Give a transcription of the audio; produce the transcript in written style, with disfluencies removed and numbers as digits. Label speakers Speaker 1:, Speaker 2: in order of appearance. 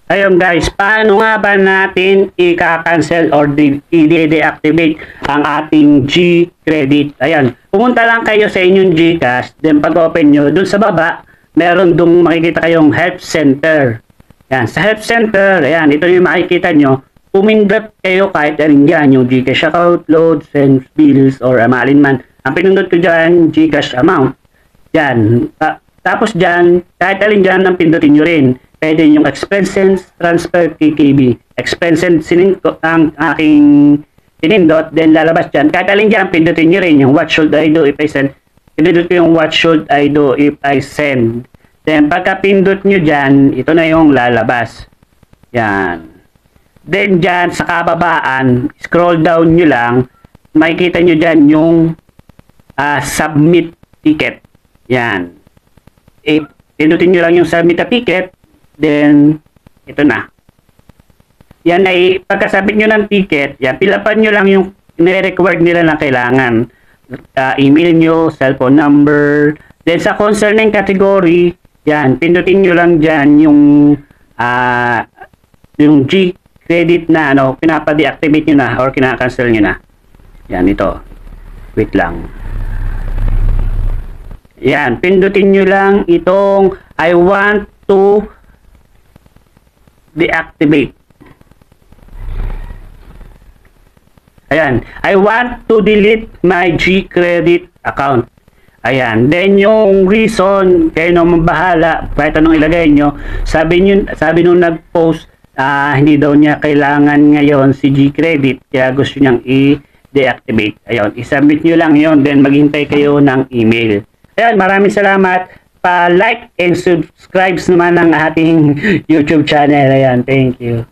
Speaker 1: Ayun guys, paano nga ba natin i-cancel or i-deactivate ang ating G-Credit? Ayan, pumunta lang kayo sa inyong GCash, then pag-open nyo, dun sa baba, meron dong makikita kayong Help Center. Ayan, sa Help Center, ayan, ito yung makikita nyo, pumindot kayo kahit alin dyan, yung GCash account, loads, and bills, or amalin man. Ang pinindot ko dyan, GCash amount. Yan, tapos dyan, kahit alin dyan, ang pindutin nyo rin. Pwede yung expenses, transfer, KKB. Expenses, ang aking pinindot, then lalabas dyan. Kahit alin dyan, pindutin nyo rin yung what should I do if I send. Pinindot ko yung what should I do if I send. Then pagka pindot nyo dyan, ito na yung lalabas. Yan. Then dyan, sa kababaan, scroll down nyo lang, makikita nyo dyan yung submit ticket. Yan. Pindutin nyo lang yung submit a ticket, then ito na. Yan ay pagkasabit nyo ng ticket, yan, pilapan nyo lang yung nire-required nila na kailangan. Email nyo, cellphone number, then sa concerning category, yan, pindutin nyo lang dyan yung G-Credit na pinapa-deactivate nyo na or kinakancel nyo na. Yan, ito. Wait lang. Yan, pindutin nyo lang itong I want to deactivate. Ayan, I want to delete my G-Credit account. Ayan, then yung reason, kayo naman bahala, kahit anong ilagay nyo. Sabi nung nag-post, hindi daw niya kailangan ngayon si G-Credit, kaya gusto niyang i-deactivate. Ayan, isubmit nyo lang yon, then maghintay kayo ng email. Ayan, maraming salamat. Pa-like and subscribe naman ng ating YouTube channel. Ayan, thank you.